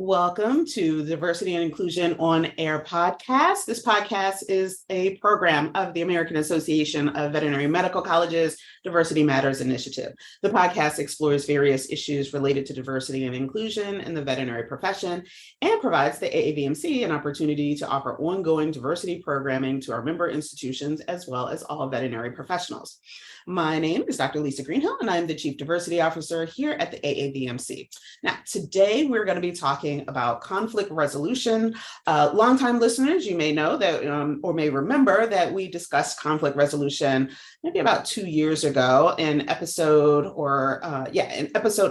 Welcome to the Diversity and Inclusion on Air podcast. This podcast is a program of the American Association of Veterinary Medical Colleges Diversity Matters Initiative. The podcast explores various issues related to diversity and inclusion in the veterinary profession and provides the AAVMC an opportunity to offer ongoing diversity programming to our member institutions as well as all veterinary professionals. My name is Dr. Lisa Greenhill, and I'm the Chief Diversity Officer here at the AAVMC. Now, today we're going to be talking about conflict resolution. Longtime listeners, you may know that or may remember that we discussed conflict resolution maybe about 2 years ago in episode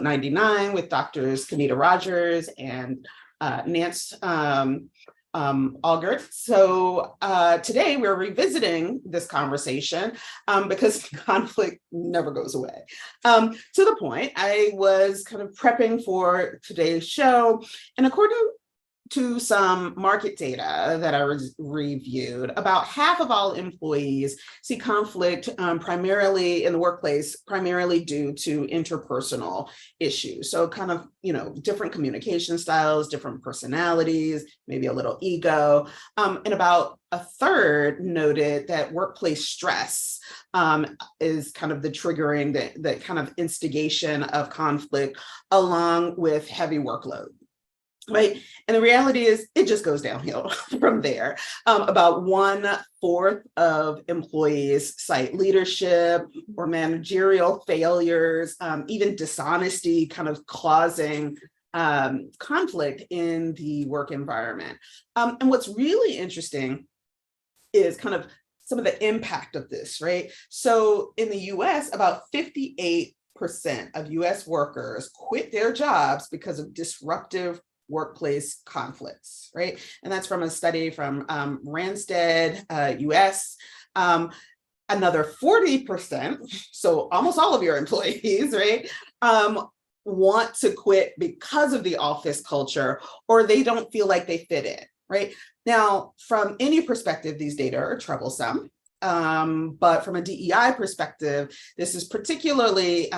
99 with Doctors Kenita Rogers and Nance Algert. So today we're revisiting this conversation because conflict never goes away. To the point, I was kind of prepping for today's show, and according to some market data that I reviewed, about half of all employees see conflict primarily in the workplace, primarily due to interpersonal issues. So kind of, different communication styles, different personalities, maybe a little ego. And about a third noted that workplace stress is kind of the triggering, the kind of instigation of conflict along with heavy workload. Right. And the reality is it just goes downhill from there. About 1/4 of employees cite leadership or managerial failures, even dishonesty kind of causing conflict in the work environment. And what's really interesting is kind of some of the impact of this, right? So in the US, about 58% of US workers quit their jobs because of disruptive workplace conflicts, right? And that's from a study from Randstad, US. Another 40%, so almost all of your employees, right, want to quit because of the office culture, or they don't feel like they fit in, right? Now, from any perspective, these data are troublesome. But from a DEI perspective, this is particularly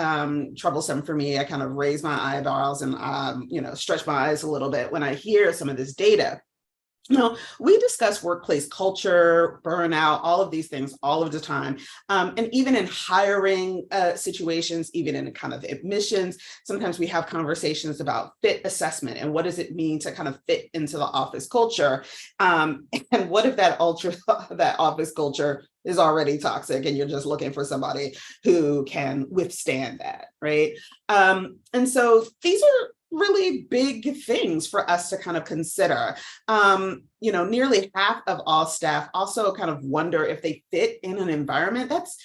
troublesome for me. I kind of raise my eyebrows and, stretch my eyes a little bit when I hear some of this data. Now, we discuss workplace culture, burnout, all of these things all of the time. And even in hiring situations, even in kind of admissions, sometimes we have conversations about fit assessment and what does it mean to kind of fit into the office culture. And what if that office culture is already toxic and you're just looking for somebody who can withstand that, right? And so these are really big things for us to kind of consider. Nearly half of all staff also kind of wonder if they fit in an environment that's,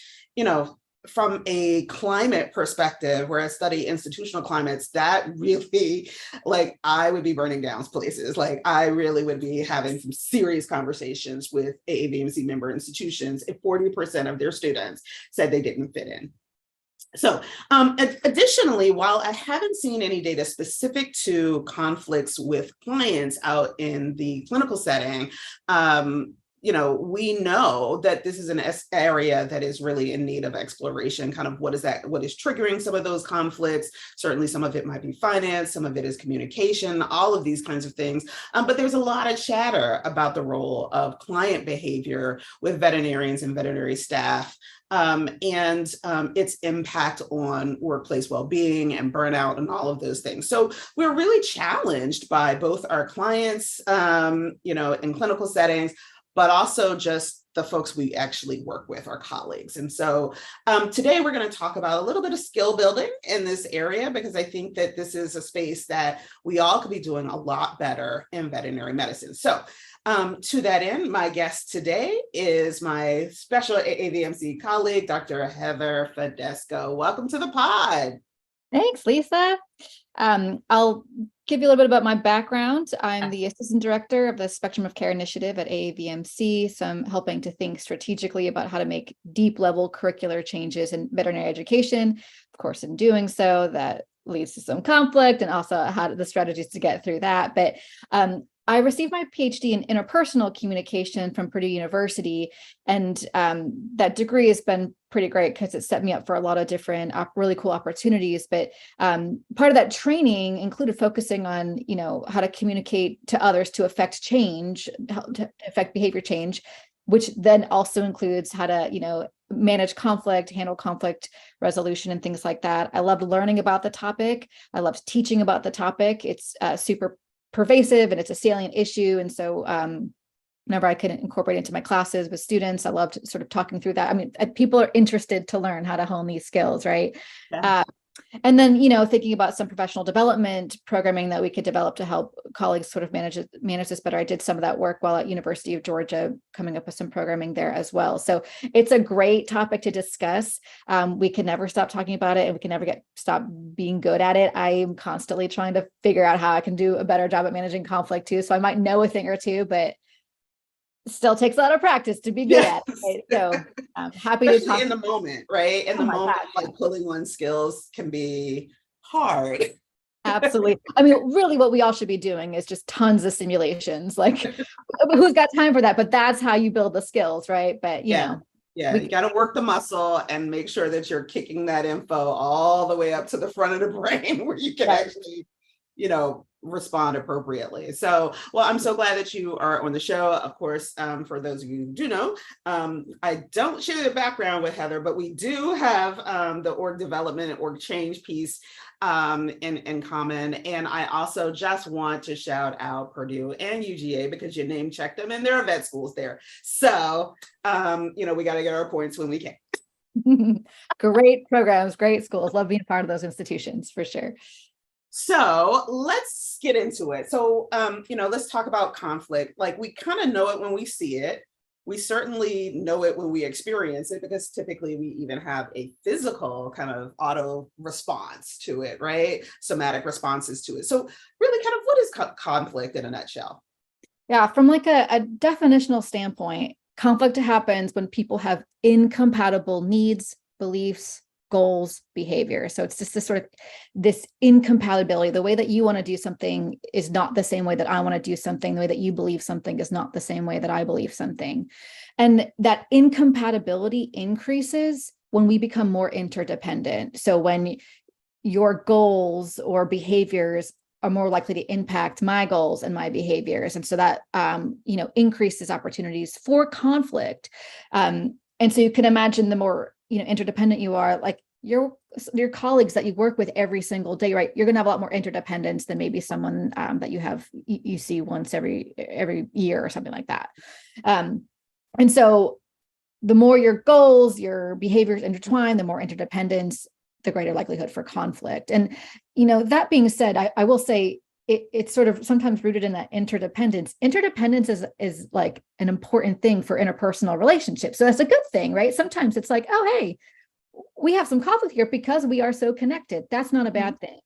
from a climate perspective, where I study institutional climates, that really, I would be burning down places. I really would be having some serious conversations with AAVMC member institutions if 40% of their students said they didn't fit in. So additionally, while I haven't seen any data specific to conflicts with clients out in the clinical setting, we know that this is an area that is really in need of exploration. Kind of what is triggering some of those conflicts? Certainly some of it might be finance, some of it is communication, all of these kinds of things. But there's a lot of chatter about the role of client behavior with veterinarians and veterinary staff. And its impact on workplace well-being and burnout and all of those things. So we're really challenged by both our clients, in clinical settings, but also just the folks we actually work with, our colleagues. And so today we're going to talk about a little bit of skill building in this area, because I think that this is a space that we all could be doing a lot better in veterinary medicine. So to that end, my guest today is my special AAVMC colleague, Dr. Heather Fedesco. Welcome to the pod. Thanks, Lisa. I'll give you a little bit about my background. I'm the Assistant Director of the Spectrum of Care Initiative at AAVMC, so I'm helping to think strategically about how to make deep-level curricular changes in veterinary education. Of course, in doing so, that leads to some conflict and also how the strategies to get through that. But I received my PhD in interpersonal communication from Purdue University, and that degree has been pretty great because it set me up for a lot of different really cool opportunities. But part of that training included focusing on, how to communicate to others to affect change, to affect behavior change, which then also includes how to, manage conflict, handle conflict resolution and things like that. I loved learning about the topic. I loved teaching about the topic. It's super pervasive and it's a salient issue. And so whenever I could incorporate into my classes with students, I loved sort of talking through that. I mean, people are interested to learn how to hone these skills, right? Yeah. And then, thinking about some professional development programming that we could develop to help colleagues sort of manage this better. I did some of that work while at University of Georgia, coming up with some programming there as well. So it's a great topic to discuss. We can never stop talking about it, and we can never stop being good at it. I am constantly trying to figure out how I can do a better job at managing conflict too. So I might know a thing or two, but still takes a lot of practice to be good at it. Right? So I'm happy Especially to talk in the moment, right? In the moment, gosh. like pulling one's skills can be hard. Absolutely. I mean, really what we all should be doing is just tons of simulations. Like who's got time for that? But that's how you build the skills, right? But Yeah, you got to work the muscle and make sure that you're kicking that info all the way up to the front of the brain where you can actually, respond appropriately. So, well, I'm so glad that you are on the show. Of course, for those of you who do know, I don't share the background with Heather, but we do have the org development and org change piece in common. And I also just want to shout out Purdue and UGA because you name checked them and there are vet schools there. So, we got to get our points when we can. Great programs, great schools. Love being part of those institutions for sure. So let's get into it. So, let's talk about conflict. Like we kind of know it when we see it. We certainly know it when we experience it because typically we even have a physical kind of auto response to it, right? Somatic responses to it. So really kind of what is conflict in a nutshell? Yeah, from like a definitional standpoint, conflict happens when people have incompatible needs, beliefs, goals, behavior. So it's just this incompatibility. The way that you want to do something is not the same way that I want to do something. The way that you believe something is not the same way that I believe something. And that incompatibility increases when we become more interdependent. So when your goals or behaviors are more likely to impact my goals and my behaviors. And so that, increases opportunities for conflict. And so you can imagine the more interdependent you are, like your colleagues that you work with every single day, right? You're going to have a lot more interdependence than maybe someone that you see once every year or something like that. And so the more your goals, your behaviors intertwine, the more interdependence, the greater likelihood for conflict. And that being said, I will say it's sort of sometimes rooted in that interdependence. Interdependence is like an important thing for interpersonal relationships. So that's a good thing, right? Sometimes it's like, oh, hey, we have some conflict here because we are so connected. That's not a bad thing.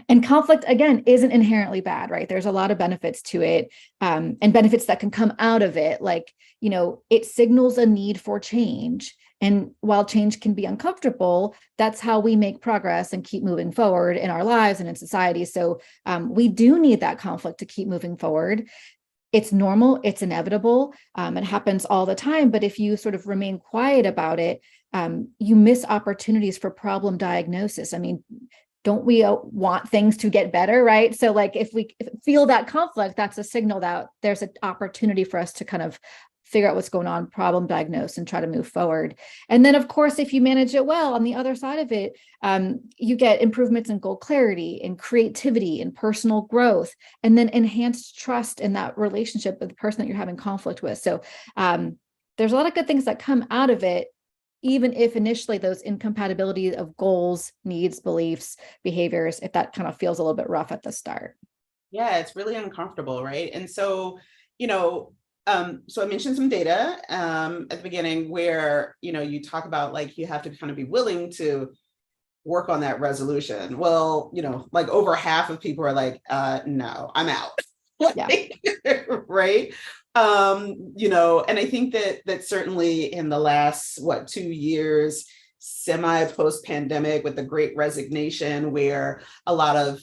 And conflict, again, isn't inherently bad, right? There's a lot of benefits to it, and benefits that can come out of it. Like, it signals a need for change. And while change can be uncomfortable, that's how we make progress and keep moving forward in our lives and in society. So we do need that conflict to keep moving forward. It's normal, it's inevitable, it happens all the time. But if you sort of remain quiet about it, you miss opportunities for problem diagnosis. I mean, don't we want things to get better, right? So like if we feel that conflict, that's a signal that there's an opportunity for us to kind of figure out what's going on, problem diagnose, and try to move forward. And then, of course, if you manage it well, on the other side of it, you get improvements in goal clarity and creativity and personal growth, and then enhanced trust in that relationship with the person that you're having conflict with. So there's a lot of good things that come out of it, even if initially those incompatibilities of goals, needs, beliefs, behaviors, if that kind of feels a little bit rough at the start. Yeah, it's really uncomfortable, right? And so, so I mentioned some data at the beginning where, you talk about like you have to kind of be willing to work on that resolution. Well, like over half of people are like, no, I'm out. Yeah. Right. And I think that certainly in the last, 2 years, semi-post-pandemic with the Great Resignation, where a lot of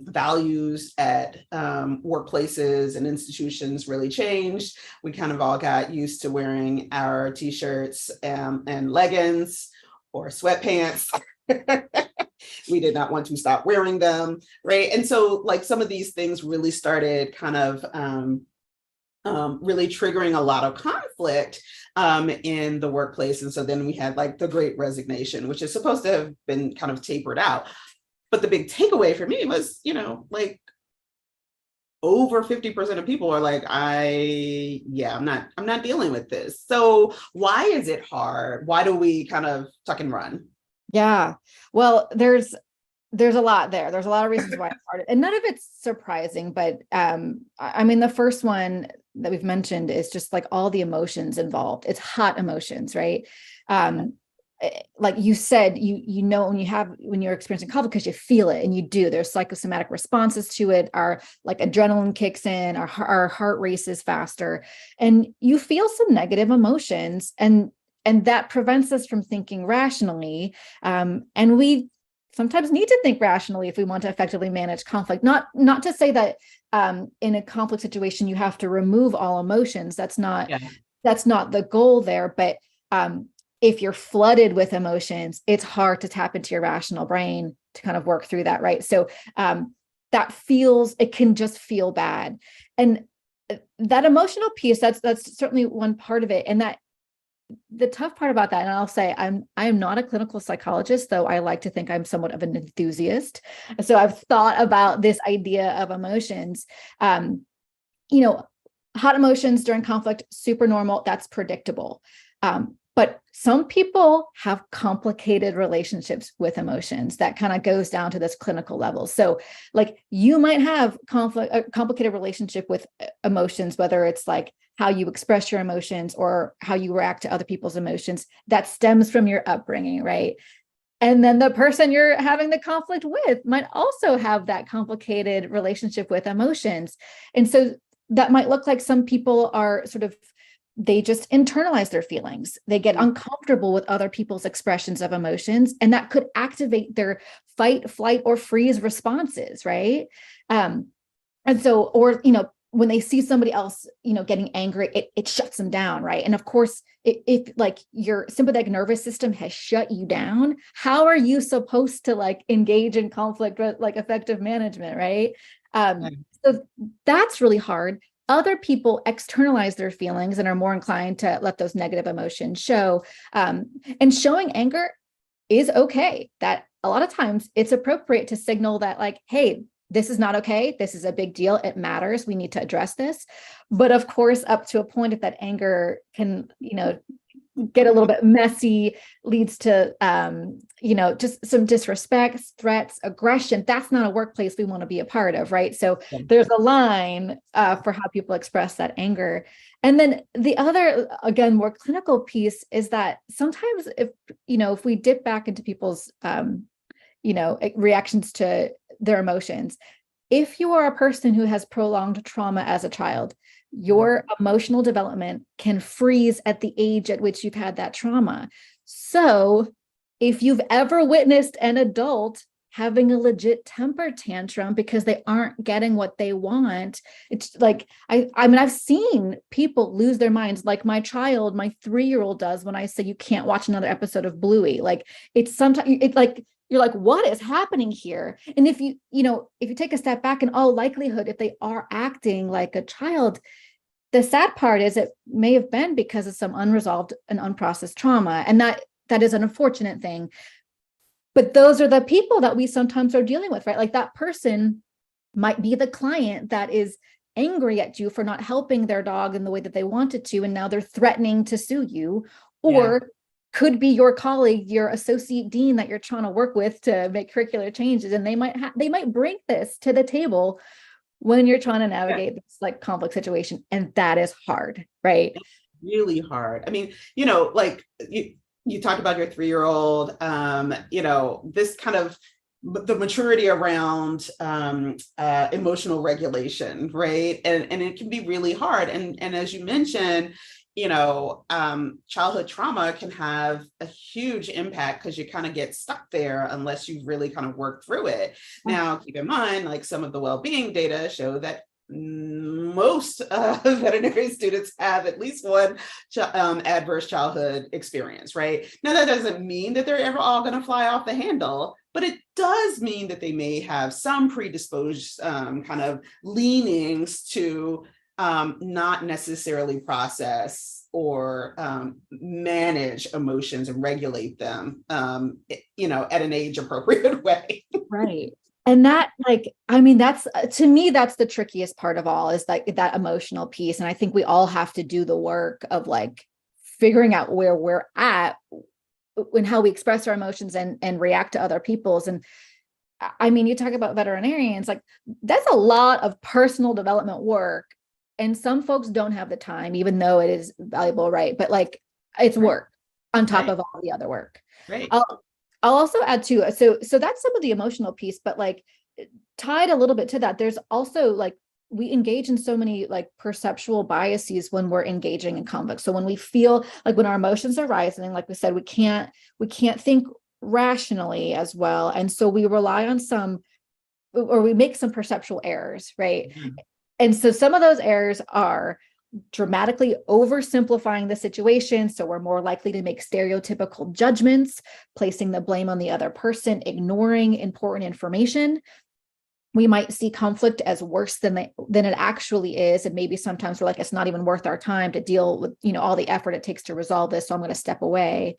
values at workplaces and institutions really changed. We kind of all got used to wearing our t-shirts and leggings or sweatpants. We did not want to stop wearing them, right? And so like some of these things really started kind of really triggering a lot of conflict in the workplace. And so then we had like the Great Resignation, which is supposed to have been kind of tapered out. But the big takeaway for me was, like over 50% of people are like, I'm not dealing with this. So why is it hard? Why do we kind of tuck and run? Yeah, well, there's a lot there. There's a lot of reasons why it's hard, and none of it's surprising. But I mean, the first one that we've mentioned is just like all the emotions involved. It's hot emotions, right? Like you said, you know when you're experiencing conflict because you feel it, and you do. There's psychosomatic responses to it. Our like adrenaline kicks in, our heart races faster, and you feel some negative emotions, and that prevents us from thinking rationally. And we sometimes need to think rationally if we want to effectively manage conflict. Not to say that in a conflict situation you have to remove all emotions. That's not the goal there. But if you're flooded with emotions, it's hard to tap into your rational brain to kind of work through that, right? So it can just feel bad, and that emotional piece, that's certainly one part of it. And that the tough part about that, and I'll say I am not a clinical psychologist, though I like to think I'm somewhat of an enthusiast. So I've thought about this idea of emotions. Hot emotions during conflict, super normal. That's predictable. But some people have complicated relationships with emotions that kind of goes down to this clinical level. So like you might have a complicated relationship with emotions, whether it's like how you express your emotions or how you react to other people's emotions, that stems from your upbringing, right? And then the person you're having the conflict with might also have that complicated relationship with emotions. And so that might look like some people are they just internalize their feelings. They get uncomfortable with other people's expressions of emotions, and that could activate their fight, flight, or freeze responses, right? And so, or, when they see somebody else, getting angry, it shuts them down, right? And of course, if like your sympathetic nervous system has shut you down, how are you supposed to like engage in conflict with like effective management, right? So that's really hard. Other people externalize their feelings and are more inclined to let those negative emotions show. And showing anger is okay. That a lot of times it's appropriate to signal that like, hey, this is not okay. This is a big deal. It matters. We need to address this. But of course, up to a point, if that anger can, get a little bit messy, leads to, just some disrespect, threats, aggression. That's not a workplace we want to be a part of, right? So there's a line for how people express that anger. And then the other, again, more clinical piece is that sometimes if we dip back into people's, reactions to their emotions, if you are a person who has prolonged trauma as a child, your emotional development can freeze at the age at which you've had that trauma. So if you've ever witnessed an adult having a legit temper tantrum because they aren't getting what they want, it's like, I've seen people lose their minds, like my 3-year-old does when I say you can't watch another episode of Bluey. Like it's sometimes you're like, what is happening here? And if you take a step back, in all likelihood, if they are acting like a child, the sad part is it may have been because of some unresolved and unprocessed trauma. And that is an unfortunate thing. But those are the people that we sometimes are dealing with, right? Like that person might be the client that is angry at you for not helping their dog in the way that they wanted to, and now they're threatening to sue you. Or could be your colleague, your associate dean that you're trying to work with to make curricular changes, and they might bring this to the table when you're trying to navigate this like conflict situation, and that is hard, right? It's really hard. I mean, like you talked about your 3-year-old, this kind of the maturity around emotional regulation, right? And it can be really hard. And as you mentioned, childhood trauma can have a huge impact because you kind of get stuck there unless you really kind of work through it. Now, keep in mind, like some of the well-being data show that most veterinary students have at least one adverse childhood experience, right? Now, that doesn't mean that they're ever all going to fly off the handle, but it does mean that they may have some predisposed kind of leanings to not necessarily process or manage emotions and regulate them, at an age appropriate way. Right. And that, like, I mean, that's, to me, that's the trickiest part of all, is like that emotional piece. And I think we all have to do the work of like figuring out where we're at and how we express our emotions and react to other people's. And I mean, you talk about veterinarians, like that's a lot of personal development work. And some folks don't have the time, even though it is valuable, right? But like, it's work on top of all the other work. Right. I'll also add too, so that's some of the emotional piece, but like tied a little bit to that, there's also like, we engage in so many like perceptual biases when we're engaging in conflict. So when we feel like when our emotions are rising, like we said, we can't think rationally as well. And so we rely on or we make some perceptual errors, right? Mm-hmm. And so some of those errors are dramatically oversimplifying the situation. So we're more likely to make stereotypical judgments, placing the blame on the other person, ignoring important information. We might see conflict as worse than it actually is. And maybe sometimes we're like, it's not even worth our time to deal with, all the effort it takes to resolve this. So I'm going to step away.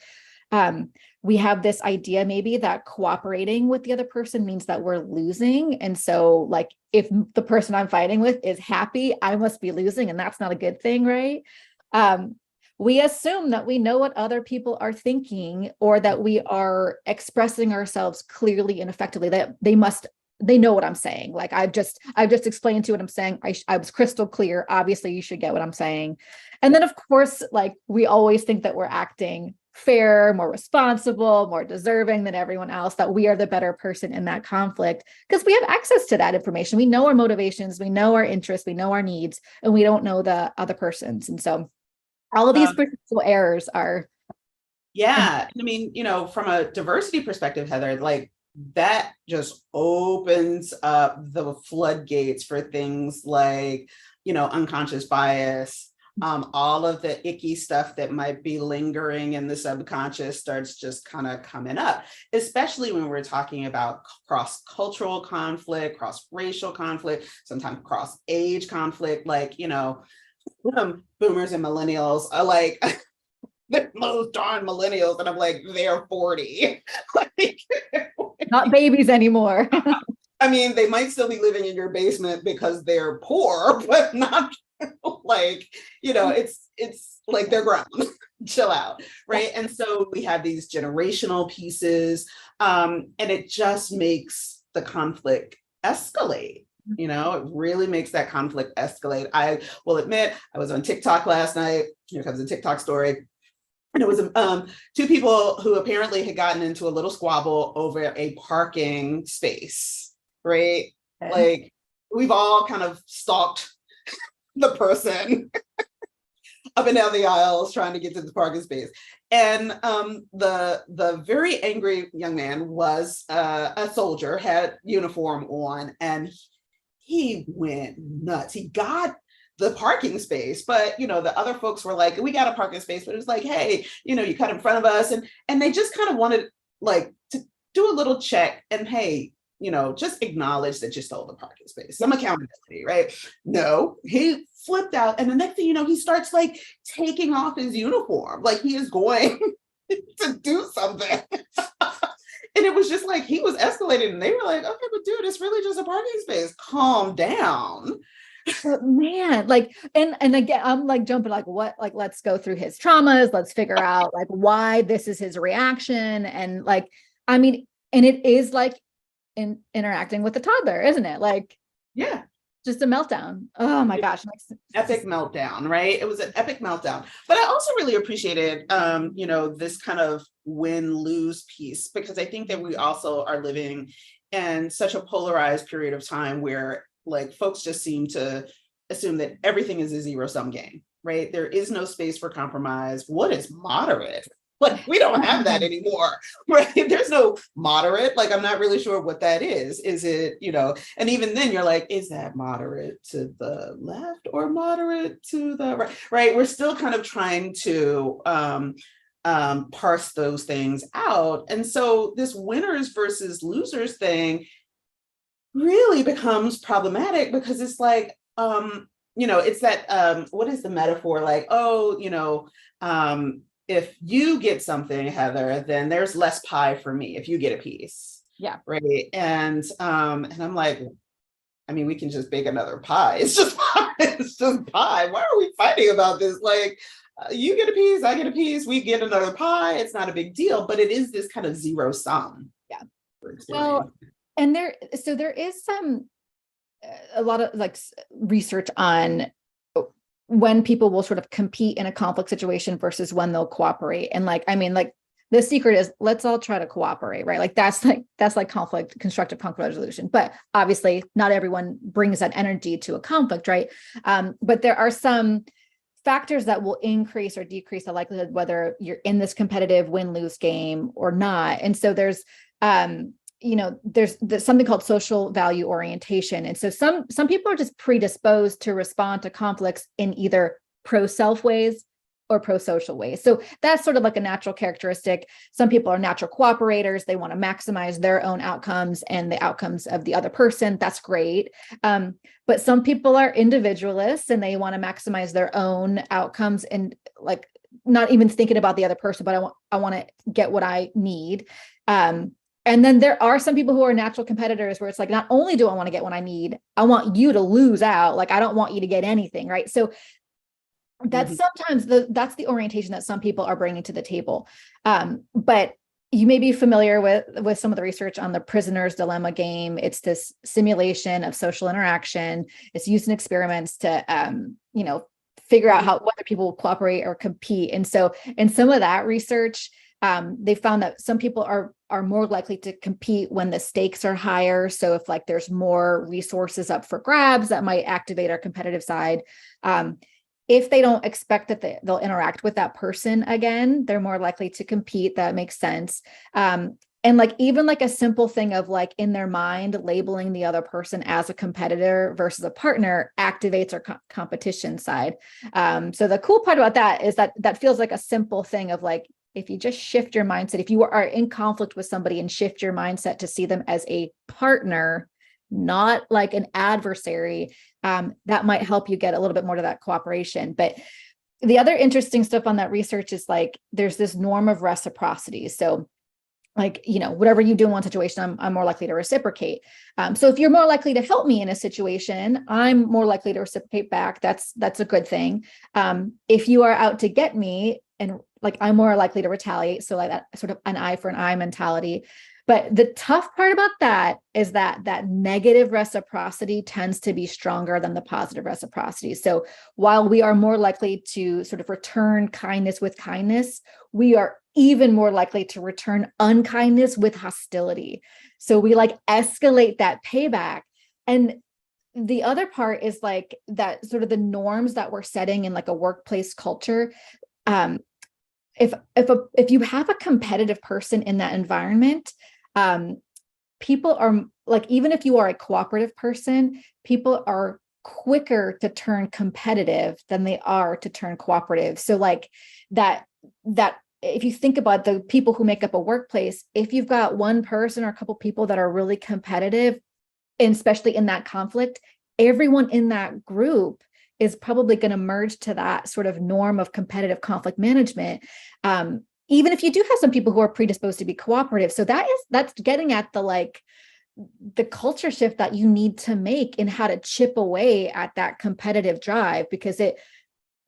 We have this idea maybe that cooperating with the other person means that we're losing. And so like, if the person I'm fighting with is happy, I must be losing. And that's not a good thing, right? We assume that we know what other people are thinking, or that we are expressing ourselves clearly and effectively, that they know what I'm saying. Like I've just explained to you what I'm saying. I was crystal clear. Obviously you should get what I'm saying. And then of course, like we always think that we're acting fair, more responsible, more deserving than everyone else, that we are the better person in that conflict because we have access to that information. We know our motivations, we know our interests, we know our needs, and we don't know the other person's. And so all of these perceptual errors are. Yeah. I mean, from a diversity perspective, Heather, like that just opens up the floodgates for things like, unconscious bias. All of the icky stuff that might be lingering in the subconscious starts just kind of coming up, especially when we're talking about cross-cultural conflict, cross-racial conflict, sometimes cross-age conflict, like, boomers and millennials are like, they're most darn millennials, and I'm like, they're 40. Like, not babies anymore. I mean, they might still be living in your basement because they're poor, but not like, it's like they're grown. Chill out, right? And so we have these generational pieces, and it just makes the conflict escalate. It really makes that conflict escalate. I will admit, I was on TikTok last night. Here comes a TikTok story. And it was two people who apparently had gotten into a little squabble over a parking space, right? Okay. Like we've all kind of stalked the person up and down the aisles trying to get to the parking space. And the very angry young man was a soldier, had uniform on, and he went nuts. He got the parking space, but the other folks were like, we got a parking space, but it was like, hey, you cut in front of us, and they just kind of wanted like to do a little check, and hey, just acknowledge that you stole the parking space, some accountability, right? No, he flipped out, and the next thing you know, he starts like taking off his uniform, like he is going to do something. And it was just like he was escalating, and they were like, okay, but dude, it's really just a parking space. Calm down. But man, like, and again, I'm like jumping, like, what, like, let's go through his traumas. Let's figure out like why this is his reaction. And like, I mean, and it is like interacting with a toddler, isn't it? Like, yeah, just a meltdown. Oh my gosh. Epic meltdown, right? It was an epic meltdown. But I also really appreciated, this kind of win-lose piece, because I think that we also are living in such a polarized period of time where like folks just seem to assume that everything is a zero-sum game, right? There is no space for compromise. What is moderate? Like, we don't have that anymore, right? There's no moderate. Like, I'm not really sure what that is. Is it, and even then you're like, is that moderate to the left or moderate to the right? Right. We're still kind of trying to parse those things out. And so this winners versus losers thing really becomes problematic because it's like, it's that, what is the metaphor? Like, if you get something, Heather, then there's less pie for me if you get a piece. Yeah. Right. And I'm like, I mean, we can just bake another pie. It's just pie. It's just pie. Why are we fighting about this? Like, you get a piece, I get a piece, we get another pie. It's not a big deal, but it is this kind of zero sum. Yeah. Well, and there is a lot of like research on when people will sort of compete in a conflict situation versus when they'll cooperate. And the secret is let's all try to cooperate, right? Like that's like constructive conflict resolution. But obviously not everyone brings that energy to a conflict, right? But there are some factors that will increase or decrease the likelihood whether you're in this competitive win-lose game or not. And so there's something called social value orientation. And so some people are just predisposed to respond to conflicts in either pro-self ways or pro-social ways. So that's sort of like a natural characteristic. Some people are natural cooperators. They want to maximize their own outcomes and the outcomes of the other person. That's great. But some people are individualists and they want to maximize their own outcomes and like not even thinking about the other person, but I want to get what I need. And then there are some people who are natural competitors where it's like, not only do I want to get what I need, I want you to lose out. Like, I don't want you to get anything, right? So that's sometimes that's the orientation that some people are bringing to the table. But you may be familiar with some of the research on the prisoner's dilemma game. It's this simulation of social interaction. It's used in experiments to, figure out whether people will cooperate or compete. And so in some of that research, they found that some people are more likely to compete when the stakes are higher. So if like there's more resources up for grabs, that might activate our competitive side. If they don't expect that they'll interact with that person again, they're more likely to compete. That makes sense. And like even like a simple thing of like in their mind labeling the other person as a competitor versus a partner activates our competition side. So the cool part about that is that feels like a simple thing of like, if you just shift your mindset, if you are in conflict with somebody and shift your mindset to see them as a partner, not like an adversary, that might help you get a little bit more to that cooperation. But the other interesting stuff on that research is like, there's this norm of reciprocity. So like, whatever you do in one situation, I'm more likely to reciprocate. So if you're more likely to help me in a situation, I'm more likely to reciprocate back. That's a good thing. If you are out to get me, and like, I'm more likely to retaliate. So like that sort of an eye for an eye mentality. But the tough part about that is that negative reciprocity tends to be stronger than the positive reciprocity. So while we are more likely to sort of return kindness with kindness, we are even more likely to return unkindness with hostility. So we like escalate that payback. And the other part is like that sort of the norms that we're setting in like a workplace culture. If you have a competitive person in that environment, people are like, even if you are a cooperative person, people are quicker to turn competitive than they are to turn cooperative. So like that if you think about the people who make up a workplace, if you've got one person or a couple people that are really competitive, and especially in that conflict, everyone in that group is probably going to merge to that sort of norm of competitive conflict management. Even if you do have some people who are predisposed to be cooperative. So that's getting at the culture shift that you need to make in how to chip away at that competitive drive, because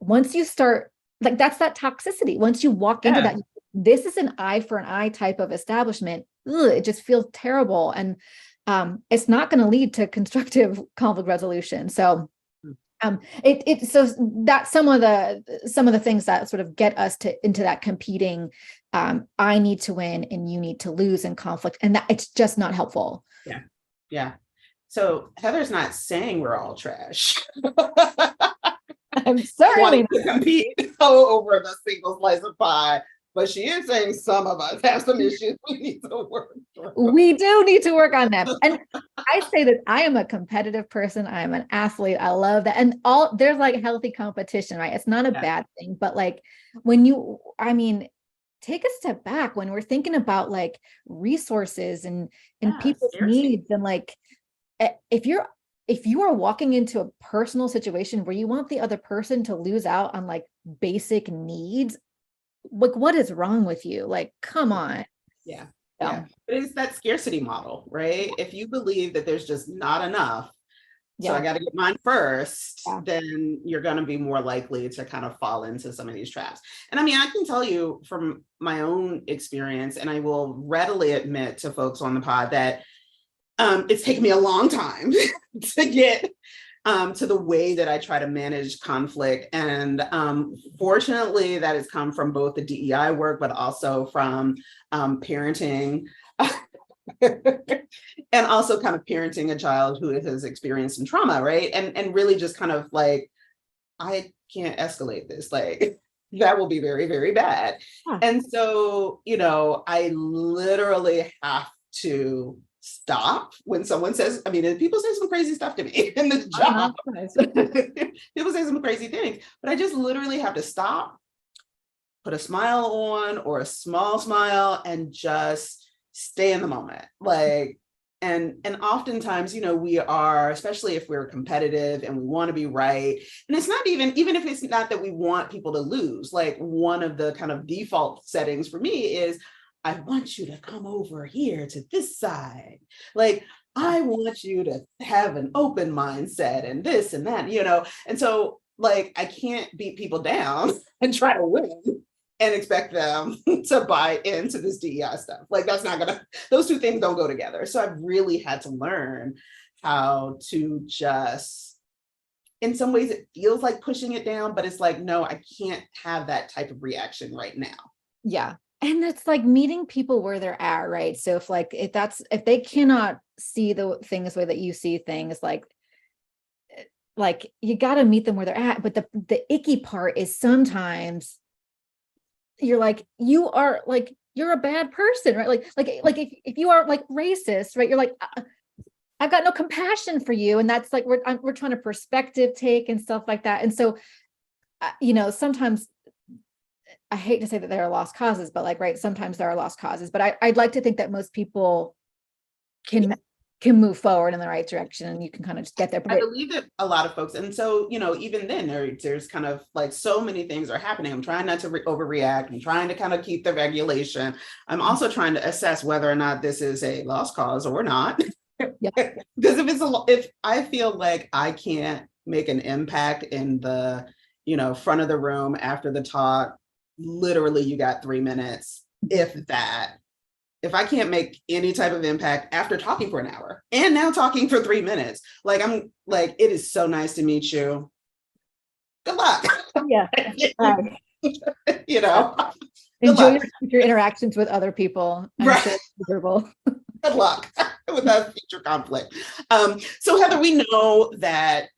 once you start, like, that's that toxicity. Once you walk into that, this is an eye for an eye type of establishment. It just feels terrible. And it's not going to lead to constructive conflict resolution. So so that's some of the things that sort of get us into that competing. I need to win and you need to lose in conflict, and that it's just not helpful. Yeah. So Heather's not saying we're all trash. I'm certainly wanting to compete over the single slice of pie. But she is saying some of us have some issues we need to work through. we do need to work on that. And I say that I am a competitive person. I am an athlete. I love that. And there's like healthy competition, right? It's not a bad thing, but like I mean, take a step back when we're thinking about like resources and people's needs, and like if you are walking into a personal situation where you want the other person to lose out on like basic needs, like what is wrong with you? Like, come on. Yeah. But it's that scarcity model, right? If you believe that there's just not enough, so I got to get mine first, then you're going to be more likely to kind of fall into some of these traps. And I mean, I can tell you from my own experience, and I will readily admit to folks on the pod that it's taken me a long time to get to the way that I try to manage conflict. And fortunately, that has come from both the DEI work, but also from parenting and also kind of parenting a child who has experienced some trauma, right? And really just kind of like, I can't escalate this, like that will be very, very bad. And so, I literally have to stop when someone says, I mean, people say some crazy stuff to me in the job. People say some crazy things, but I just literally have to stop, put a smile on or a small smile, and just stay in the moment. Like, and oftentimes, we are, especially if we're competitive and we want to be right. And it's not even if it's not that we want people to lose, like one of the kind of default settings for me is, I want you to come over here to this side. Like, I want you to have an open mindset and this and that, And so like, I can't beat people down and try to win and expect them to buy into this DEI stuff. Like those two things don't go together. So I've really had to learn how to just, in some ways it feels like pushing it down, but it's like, no, I can't have that type of reaction right now. Yeah. And it's like meeting people where they're at, right? So if they cannot see the things the way that you see things, like you got to meet them where they're at. But the icky part is sometimes you're like, you're a bad person, right? Like if you are like racist, right? You're like, I've got no compassion for you. And that's like, we're trying to perspective take and stuff like that. And so, sometimes I hate to say that there are lost causes, but like, right, sometimes there are lost causes, but I'd like to think that most people can move forward in the right direction, and you can kind of just get there. I believe that a lot of folks, and so, even then there's kind of like so many things are happening. I'm trying not to overreact. I'm trying to kind of keep the regulation. I'm also trying to assess whether or not this is a lost cause or not. Because if I feel like I can't make an impact in the, front of the room after the talk, literally you got 3 minutes, if that. If I can't make any type of impact after talking for an hour and now talking for 3 minutes, like I'm like, it is so nice to meet you. Good luck. Yeah. Enjoy your interactions with other people. Right. Sure. Good luck with that future conflict. So Heather, we know that,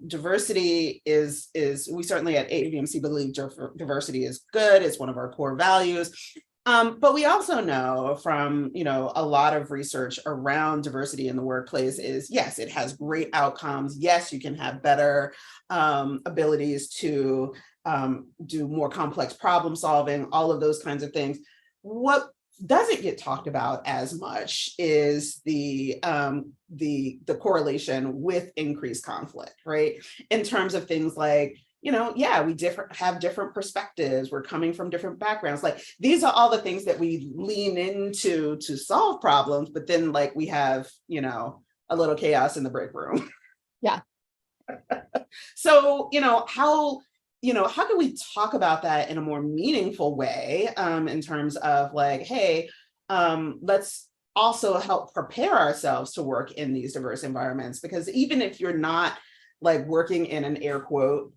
diversity is we certainly at AAVMC believe diversity is good. It's one of our core values. But we also know from, a lot of research around diversity in the workplace is, yes, it has great outcomes. Yes, you can have better abilities to do more complex problem solving, all of those kinds of things. What doesn't get talked about as much is the correlation with increased conflict, right? In terms of things like, we have different perspectives. We're coming from different backgrounds. Like, these are all the things that we lean into to solve problems, but then like we have, a little chaos in the break room. Yeah. So, how can we talk about that in a more meaningful way, in terms of like, hey, let's also help prepare ourselves to work in these diverse environments, because even if you're not like working in an air quote,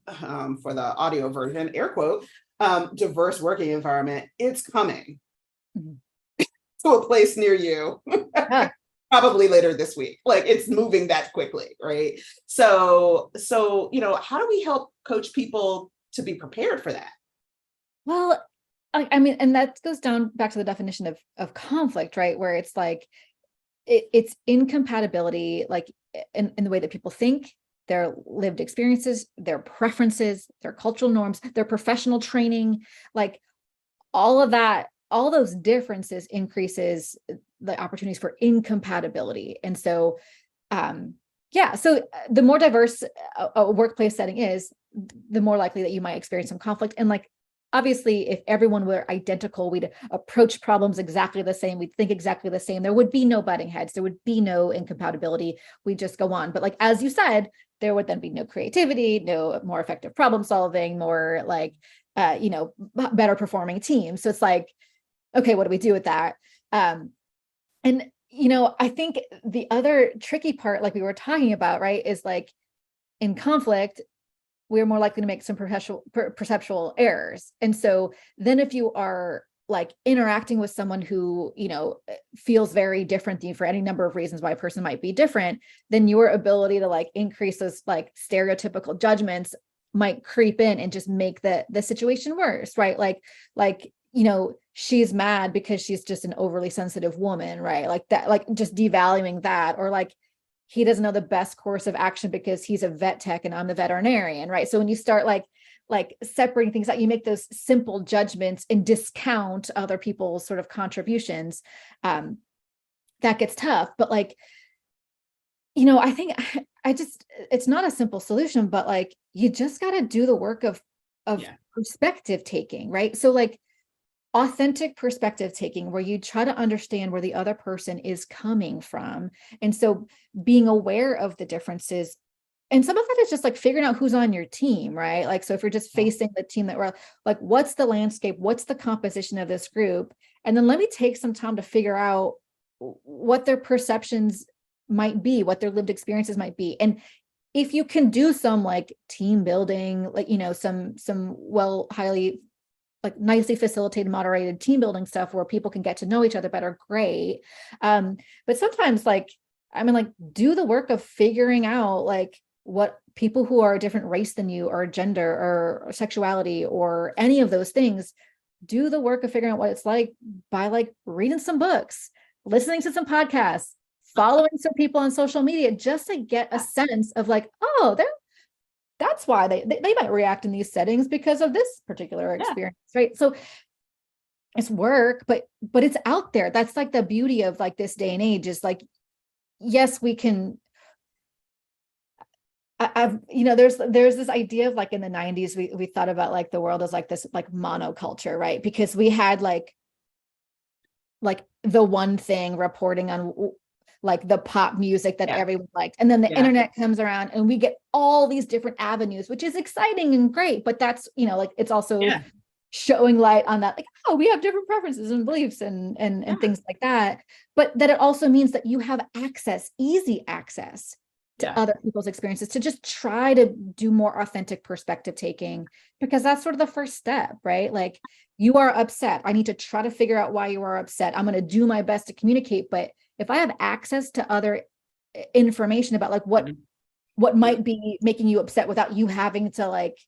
for the audio version, air quote, diverse working environment, it's coming to a place near you. probably later this week. Like it's moving that quickly, right? So, how do we help coach people to be prepared for that? Well, I mean, and that goes down back to the definition of conflict, right? Where it's like, it's incompatibility, like in the way that people think, their lived experiences, their preferences, their cultural norms, their professional training, like all of that, all those differences increases the opportunities for incompatibility. And so, so the more diverse a workplace setting is, the more likely that you might experience some conflict. And like, obviously, if everyone were identical, we'd approach problems exactly the same, we'd think exactly the same, there would be no butting heads, there would be no incompatibility, we'd just go on. But like, as you said, there would then be no creativity, no more effective problem solving, more like, better performing teams. So it's like, okay, what do we do with that? And I think the other tricky part, like we were talking about, right, is like in conflict, we're more likely to make some perceptual errors. And so then if you are like interacting with someone who, feels very different than you for any number of reasons why a person might be different, then your ability to like increase those like stereotypical judgments might creep in and just make the situation worse, right? Like, she's mad because she's just an overly sensitive woman, right? Like that, like just devaluing that, or like, he doesn't know the best course of action because he's a vet tech and I'm the veterinarian, right? So when you start like separating things out, you make those simple judgments and discount other people's sort of contributions. That gets tough. But like, I think it's not a simple solution, but like, you just got to do the work of perspective taking, right? So like, authentic perspective taking, where you try to understand where the other person is coming from. And so being aware of the differences, and some of that is just like figuring out who's on your team, right? Like, so if you're just facing the team that we're like, what's the landscape? What's the composition of this group? And then let me take some time to figure out what their perceptions might be, what their lived experiences might be. And if you can do some like team building, like, some highly like nicely facilitated, moderated team building stuff where people can get to know each other better, great. But sometimes do the work of figuring out like what people who are a different race than you, or gender or sexuality or any of those things, do the work of figuring out what it's like by like reading some books, listening to some podcasts, following some people on social media, just to get a sense of like, oh, that's why they might react in these settings because of this particular experience, right? So it's work, but it's out there. That's like the beauty of like this day and age, is like, yes, we can. There's this idea of like in the 90s, we thought about like the world as like this like monoculture, right? Because we had like the one thing reporting on like the pop music that everyone liked. And then the internet comes around and we get all these different avenues, which is exciting and great. But that's, like, it's also showing light on that, like, oh, we have different preferences and beliefs and things like that. But that it also means that you have easy access to other people's experiences, to just try to do more authentic perspective taking, because that's sort of the first step, right? Like, you are upset. I need to try to figure out why you are upset. I'm going to do my best to communicate. But if I have access to other information about like what might be making you upset without you having to like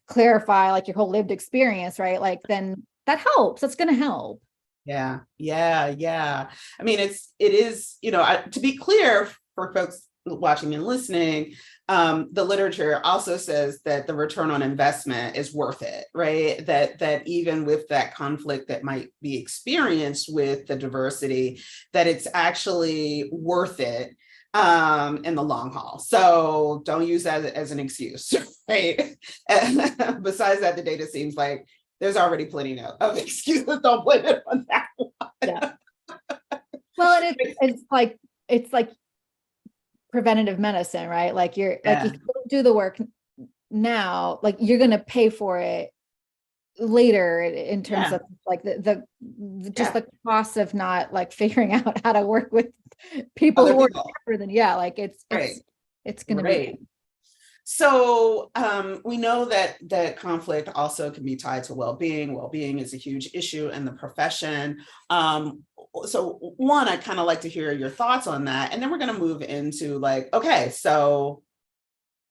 clarify like your whole lived experience, right? Like, then that helps. That's going to help. Yeah. I mean, it is, to be clear for folks watching and listening, the literature also says that the return on investment is worth it, right? That even with that conflict that might be experienced with the diversity, that it's actually worth it in the long haul. So don't use that as an excuse, right? And besides that, the data seems like there's already plenty of excuses. Don't blame it on that one. Yeah. Well, and it's like preventative medicine, right? Like you don't do the work now, like you're going to pay for it later in terms of like the the cost of not like figuring out how to work with people who are different than like it's going to be. So we know that conflict also can be tied to well-being. Well-being is a huge issue in the profession. So one, I'd kind of like to hear your thoughts on that. And then we're going to move into like, okay, so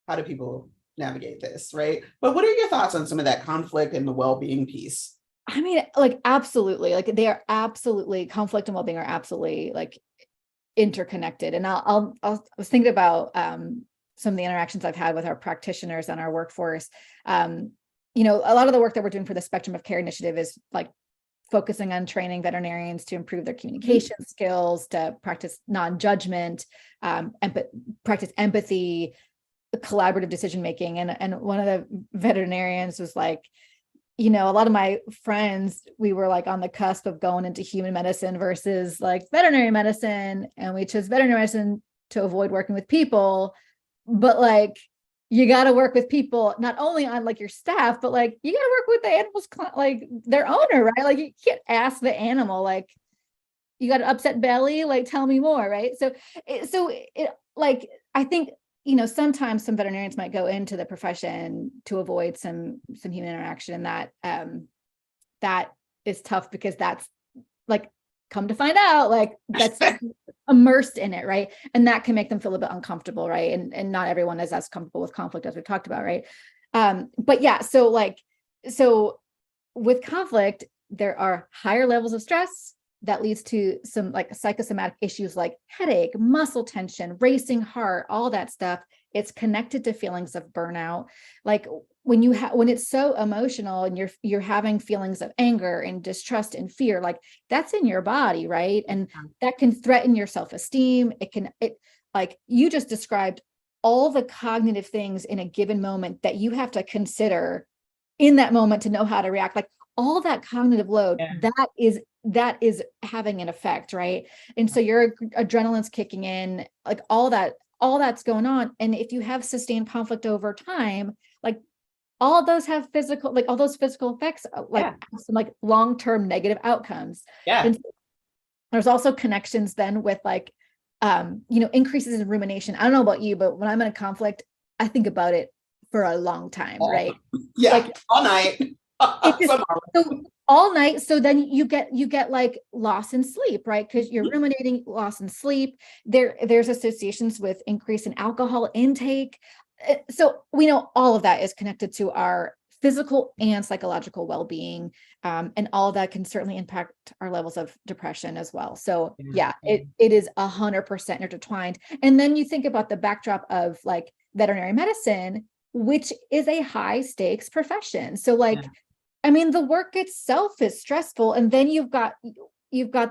how do people navigate this, right? But what are your thoughts on some of that conflict and the well-being piece? I mean, like, absolutely, like they are absolutely, conflict and well-being are absolutely like interconnected. And I was thinking about some of the interactions I've had with our practitioners and our workforce. You know, a lot of the work that we're doing for the Spectrum of Care initiative is like focusing on training veterinarians to improve their communication skills, to practice non-judgment, practice empathy, collaborative decision making. And one of the veterinarians was like, you know, a lot of my friends, we were like on the cusp of going into human medicine versus like veterinary medicine. And we chose veterinary medicine to avoid working with people. But like, you got to work with people, not only on like your staff, but like you got to work with the animals, like their owner, right? Like you can't ask the animal, like, you got an upset belly, like, tell me more, right? So like, I think, you know, sometimes some veterinarians might go into the profession to avoid some human interaction, and that is tough, because that's like, come to find out, like that's immersed in it, right? And that can make them feel a bit uncomfortable, right? And not everyone is as comfortable with conflict as we've talked about, right? But yeah, so with conflict, there are higher levels of stress that leads to some like psychosomatic issues like headache, muscle tension, racing heart, all that stuff. It's connected to feelings of burnout. Like when it's so emotional and you're having feelings of anger and distrust and fear, like that's in your body, right? And that can threaten your self-esteem. Like you just described all the cognitive things in a given moment that you have to consider in that moment to know how to react. Like all that cognitive load, that is having an effect, right? And so your adrenaline's kicking in, like all that's going on. And if you have sustained conflict over time, like all those have physical, like all those physical effects, like some like long-term negative outcomes. And there's also connections then with like, you know, increases in rumination. I don't know about you, but when I'm in a conflict, I think about it for a long time, right? Like all night. So all night. So then you get like loss in sleep, right? Because you're ruminating, loss in sleep. There's associations with increase in alcohol intake. So we know all of that is connected to our physical and psychological well-being. And all of that can certainly impact our levels of depression as well. So yeah, it is 100% intertwined. And then you think about the backdrop of like veterinary medicine, which is a high stakes profession. So like, I mean, the work itself is stressful. And then you've got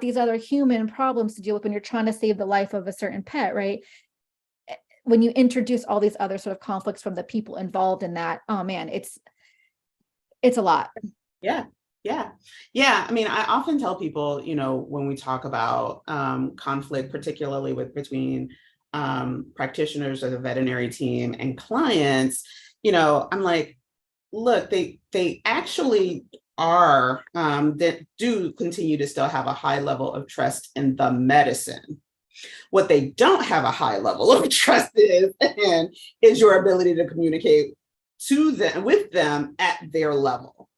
these other human problems to deal with when you're trying to save the life of a certain pet, right? When you introduce all these other sort of conflicts from the people involved in that, oh man, it's a lot. Yeah. I mean, I often tell people, you know, when we talk about conflict, particularly between practitioners or the veterinary team and clients, you know, I'm like, look, they actually are that do continue to still have a high level of trust in the medicine. What they don't have a high level of trust in is your ability to communicate with them at their level.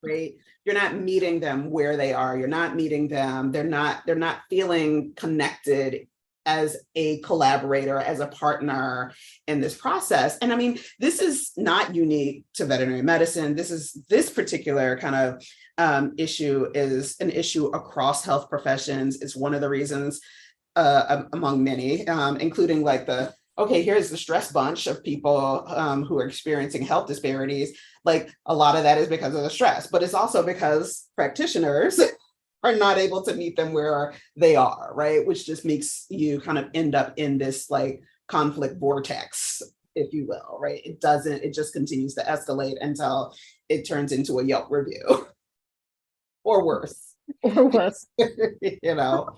Right. You're not meeting them where they are. You're not meeting them. They're not feeling connected as a collaborator, as a partner in this process. And I mean, this is not unique to veterinary medicine. This particular kind of issue is an issue across health professions. It's one of the reasons among many, including like here's the stress bunch of people who are experiencing health disparities. Like a lot of that is because of the stress, but it's also because practitioners are not able to meet them where they are, right? Which just makes you kind of end up in this like conflict vortex, if you will, right? It just continues to escalate until it turns into a Yelp review or worse. You know?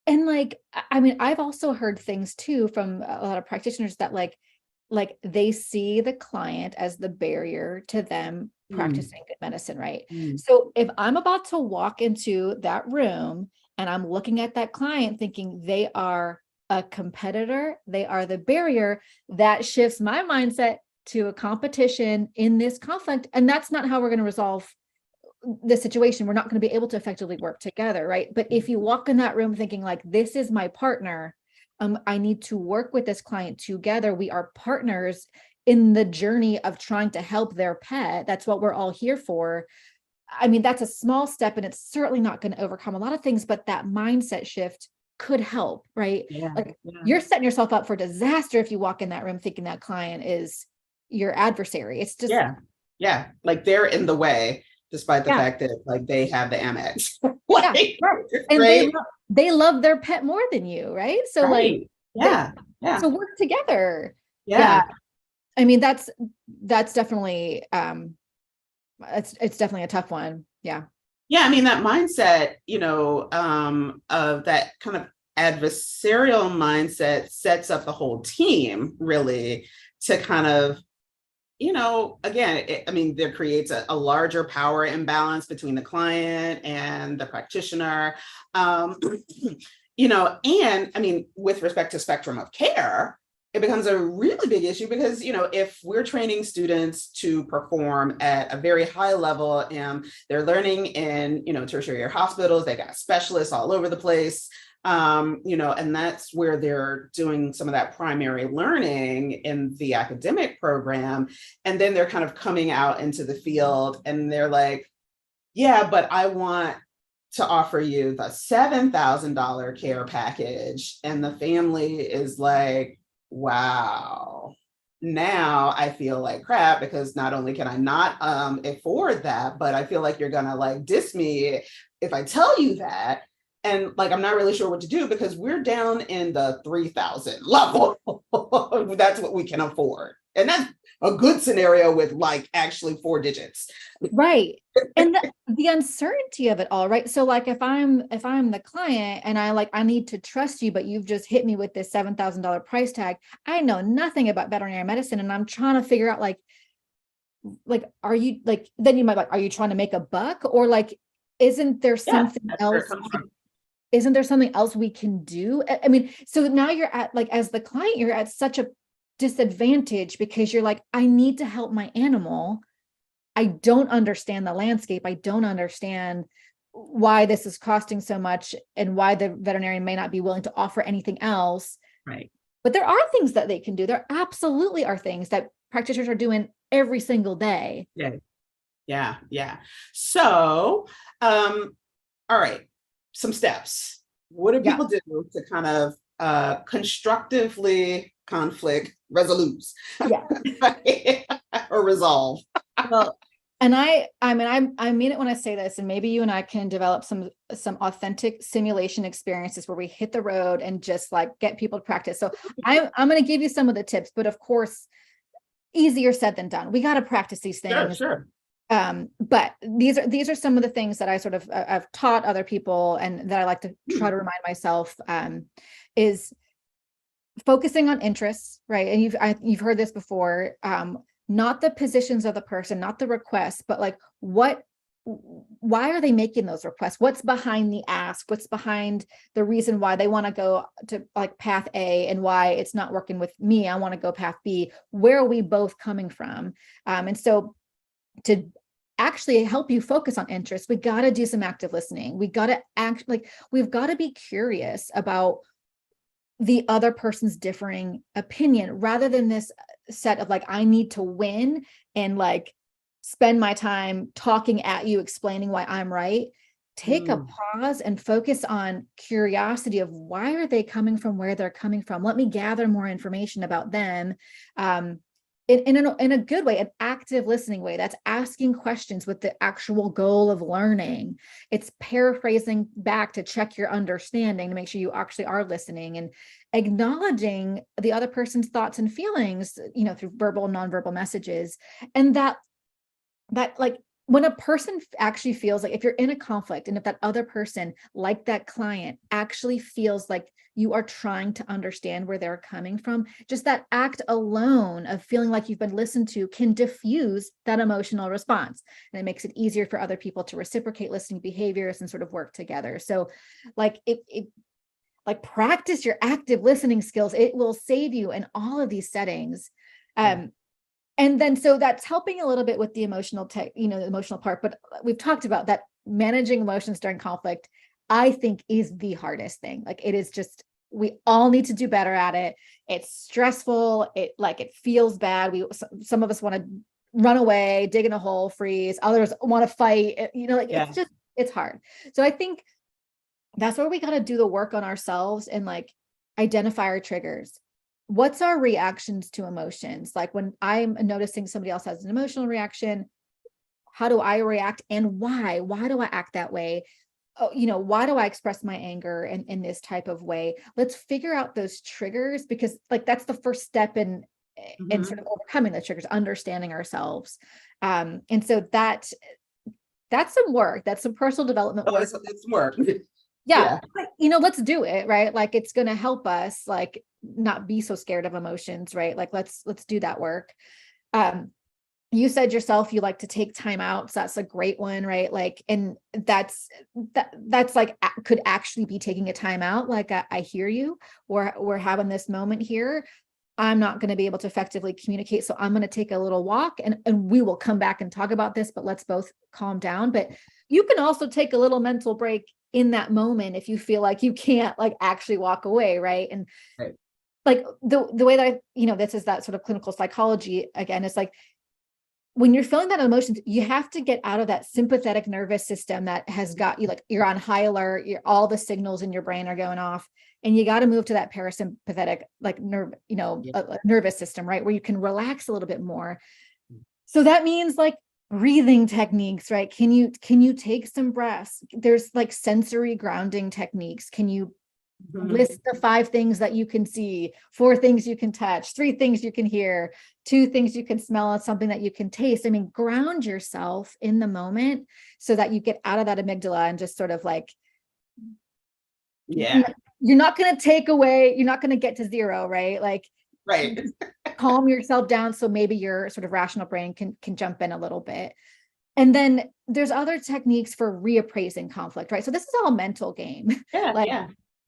And like, I mean, I've also heard things too from a lot of practitioners that like they see the client as the barrier to them practicing good medicine, right? So if I'm about to walk into that room and I'm looking at that client thinking they are a competitor, they are the barrier, that shifts my mindset to a competition in this conflict, and that's not how we're going to resolve the situation. We're not going to be able to effectively work together, right? But if you walk in that room thinking like, this is my partner, I need to work with this client together. We are partners in the journey of trying to help their pet. That's what we're all here for. I mean, that's a small step, and it's certainly not going to overcome a lot of things, but that mindset shift could help, right? Yeah. Like Yeah. you're setting yourself up for disaster if you walk in that room thinking that client is your adversary. It's just, Yeah. Yeah. Like they're in the way, despite the yeah, fact that like they have the Amex. yeah, Like, right. it's And great. they love their pet more than you, right? So like, Right. Yeah. Yeah. so work together. Yeah. Yeah. I mean, that's definitely, it's definitely a tough one. Yeah. Yeah. I mean, that mindset, of that kind of adversarial mindset sets up the whole team really to kind of, again, there creates a larger power imbalance between the client and the practitioner. And I mean, with respect to spectrum of care, it becomes a really big issue because, if we're training students to perform at a very high level and they're learning in, tertiary hospitals, they got specialists all over the place, and that's where they're doing some of that primary learning in the academic program. And then they're kind of coming out into the field and they're like, yeah, but I want to offer you the $7,000 care package. And the family is like, wow, now I feel like crap because not only can I not afford that, but I feel like you're gonna like diss me if I tell you that. And like, I'm not really sure what to do because we're down in the 3,000 level. That's what we can afford. And that's a good scenario with like actually 4 digits. Right. And the uncertainty of it all, right? So like if I'm the client and I need to trust you, but you've just hit me with this $7,000 price tag. I know nothing about veterinary medicine and I'm trying to figure out like, are you like, then you might like, are you trying to make a buck or like, isn't there something else? Isn't there something else we can do? I mean, so now you're at like, as the client, you're at such a disadvantage because you're like, I need to help my animal. I don't understand the landscape. I don't understand why this is costing so much and why the veterinarian may not be willing to offer anything else. Right. But there are things that they can do. There absolutely are things that practitioners are doing every single day. Yeah. Yeah. Yeah. So, all right, some steps. What do people do to kind of constructively conflict resolve or resolve? Well, and I mean it when I say this, and maybe you and I can develop some authentic simulation experiences where we hit the road and just like get people to practice. So I'm going to give you some of the tips, but of course, easier said than done. We got to practice these things. Sure. But these are some of the things that I sort of I've taught other people and that I like to try to remind myself is focusing on interests, right? And you've heard this before. Not the positions of the person, not the requests, but like why are they making those requests? What's behind the ask? What's behind the reason why they want to go to like path A and why it's not working with me? I want to go path B. Where are we both coming from? And so to actually help you focus on interests, we got to do some active listening. We got to we've got to be curious about the other person's differing opinion rather than this set of like, I need to win and like spend my time talking at you, explaining why I'm right. Take a pause and focus on curiosity of why are they coming from where they're coming from? Let me gather more information about them. In a good way, an active listening way. That's asking questions with the actual goal of learning. It's paraphrasing back to check your understanding to make sure you actually are listening and acknowledging the other person's thoughts and feelings, through verbal and nonverbal messages. And that like when a person actually feels like if you're in a conflict and if that other person, like that client, actually feels like you are trying to understand where they're coming from, just that act alone of feeling like you've been listened to can diffuse that emotional response. And it makes it easier for other people to reciprocate listening behaviors and sort of work together. So like like practice your active listening skills. It will save you in all of these settings. And then, so that's helping a little bit with the emotional the emotional part, but we've talked about that managing emotions during conflict, I think, is the hardest thing. Like, it is just, we all need to do better at it. It's stressful. It feels bad. Some of us want to run away, dig in a hole, freeze. Others want to fight, Yeah. it's hard. So I think that's where we got to do the work on ourselves and like identify our triggers. What's our reactions to emotions? Like, when I'm noticing somebody else has an emotional reaction, how do I react and why? Why do I act that way? Oh, why do I express my anger in this type of way? Let's figure out those triggers, because like that's the first step in sort of overcoming the triggers, understanding ourselves. And so that's some work. That's some personal development work. It's work. Yeah. Let's do it, right? Like, it's going to help us like not be so scared of emotions, right? Like, let's do that work. You said yourself, you like to take time out. So that's a great one, right? Like, and that's like, could actually be taking a time out. Like, I hear you, we're having this moment here. I'm not going to be able to effectively communicate. So I'm going to take a little walk and we will come back and talk about this, but let's both calm down. But you can also take a little mental break in that moment if you feel like you can't like actually walk away. Right. And right. Like the way that this is that sort of clinical psychology again, it's like, when you're feeling that emotions, you have to get out of that sympathetic nervous system that has got you, like, you're on high alert, all the signals in your brain are going off, and you got to move to that parasympathetic, like, nervous system, right? Where you can relax a little bit more. So that means like breathing techniques, right? Can you take some breaths? There's like sensory grounding techniques. Can you list the 5 things that you can see, 4 things you can touch, 3 things you can hear, 2 things you can smell, and something that you can taste. I mean, ground yourself in the moment so that you get out of that amygdala and just sort of like, you're not going to you're not going to get to 0, right? Like, right. Calm yourself down so maybe your sort of rational brain can jump in a little bit. And then there's other techniques for reappraising conflict, right? So this is all a mental game.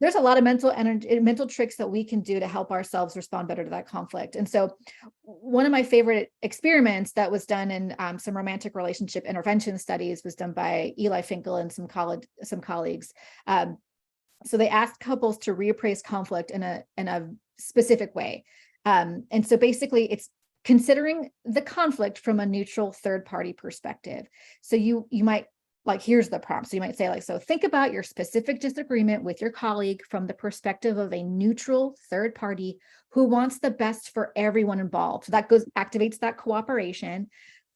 There's a lot of mental tricks that we can do to help ourselves respond better to that conflict. And so one of my favorite experiments that was done in some romantic relationship intervention studies was done by Eli Finkel and some colleagues. So they asked couples to reappraise conflict in a specific way. And so basically it's considering the conflict from a neutral third party perspective. So you might, like, here's the prompt. So you might say, like, so think about your specific disagreement with your colleague from the perspective of a neutral third party who wants the best for everyone involved. So that activates that cooperation.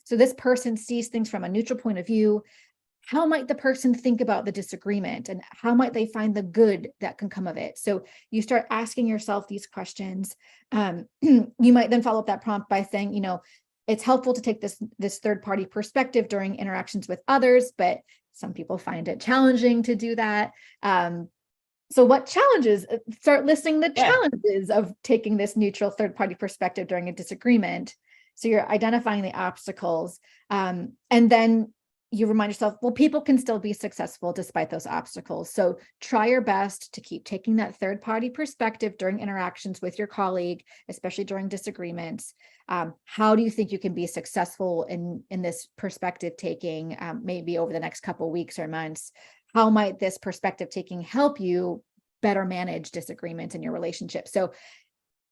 So this person sees things from a neutral point of view. How might the person think about the disagreement and how might they find the good that can come of it? So you start asking yourself these questions. You might then follow up that prompt by saying, it's helpful to take this third party perspective during interactions with others, but some people find it challenging to do that. So what challenges? Start listing the challenges of taking this neutral third party perspective during a disagreement. So you're identifying the obstacles, and then you remind yourself, well, people can still be successful despite those obstacles. So try your best to keep taking that third party perspective during interactions with your colleague, especially during disagreements. How do you think you can be successful in this perspective taking, maybe over the next couple of weeks or months? How might this perspective taking help you better manage disagreements in your relationship? So